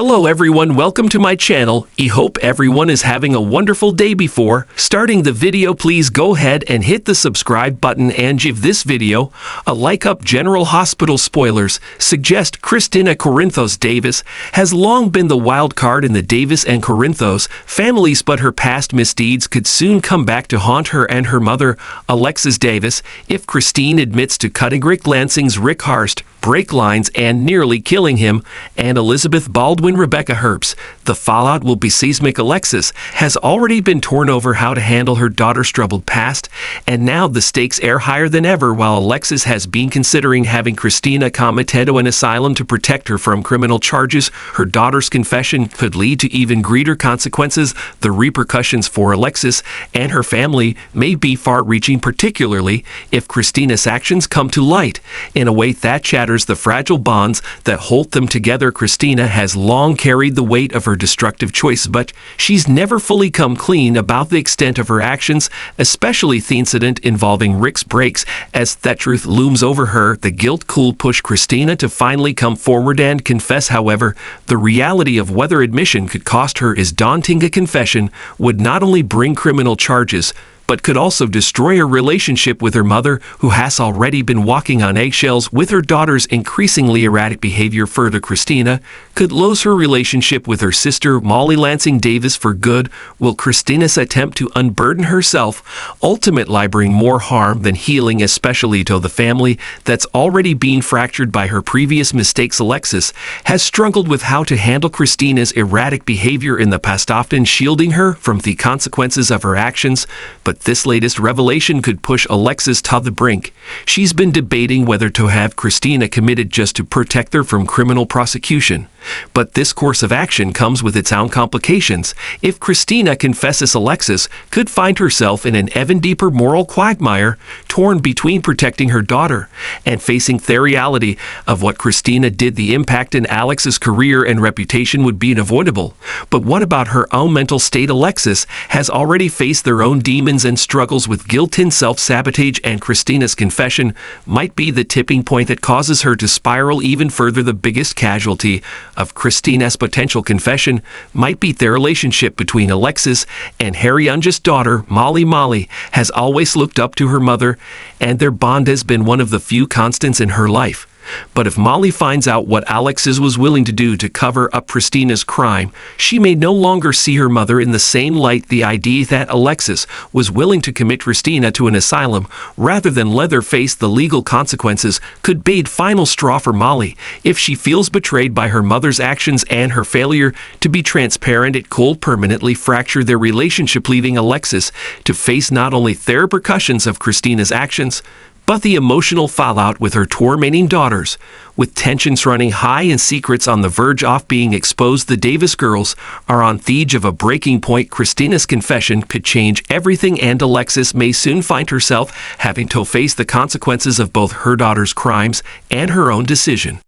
Hello everyone, welcome to my channel. I hope everyone is having a wonderful day. Before starting the video, please go ahead and hit the subscribe button and give this video a like up. General Hospital spoilers suggest Christina Corinthos Davis has long been the wild card in the Davis and Corinthos families, but her past misdeeds could soon come back to haunt her and her mother, Alexis Davis, if Christine admits to cutting Rick Lansing's Rick Harst brake lines and nearly killing him, and Elizabeth Baldwin Rebecca Herbst. The fallout will be seismic. Alexis has already been torn over how to handle her daughter's troubled past, and now the stakes are higher than ever. While Alexis has been considering having Christina committed to an asylum to protect her from criminal charges, her daughter's confession could lead to even greater consequences. The repercussions for Alexis and her family may be far-reaching, particularly if Christina's actions come to light in a way that shatters the fragile bonds that hold them together. Christina has long carried the weight of her destructive choice, but she's never fully come clean about the extent of her actions, especially the incident involving Rick's brakes. As that truth looms over her, the guilt could push Christina to finally come forward and confess. However, the reality of whether admission could cost her is daunting. A confession would not only bring criminal charges, but could also destroy her relationship with her mother, who has already been walking on eggshells with her daughter's increasingly erratic behavior. Further, Christina could lose her relationship with her sister, Molly Lansing Davis, for good. Will Christina's attempt to unburden herself ultimately bring more harm than healing, especially to the family that's already been fractured by her previous mistakes? Alexis has struggled with how to handle Christina's erratic behavior in the past, often shielding her from the consequences of her actions, but this latest revelation could push Alexis to the brink. She's been debating whether to have Christina committed just to protect her from criminal prosecution. But this course of action comes with its own complications. If Christina confesses, Alexis could find herself in an even deeper moral quagmire, torn between protecting her daughter and facing the reality of what Christina did. The impact in Alexis' career and reputation would be unavoidable. But what about her own mental state? Alexis has already faced their own demons and struggles with guilt and self-sabotage, and Christina's confession might be the tipping point that causes her to spiral even further. The biggest casualty of Christina's potential confession might be their relationship between Alexis and her youngest daughter, Molly. Molly has always looked up to her mother, and their bond has been one of the few constants in her life. But if Molly finds out what Alexis was willing to do to cover up Christina's crime, she may no longer see her mother in the same light. The idea that Alexis was willing to commit Christina to an asylum rather than let her face the legal consequences could be the final straw for Molly. If she feels betrayed by her mother's actions and her failure to be transparent, it could permanently fracture their relationship, leaving Alexis to face not only the repercussions of Christina's actions, but the emotional fallout with her tormenting daughters. With tensions running high and secrets on the verge of being exposed, the Davis girls are on the edge of a breaking point. Christina's confession could change everything, and Alexis may soon find herself having to face the consequences of both her daughter's crimes and her own decision.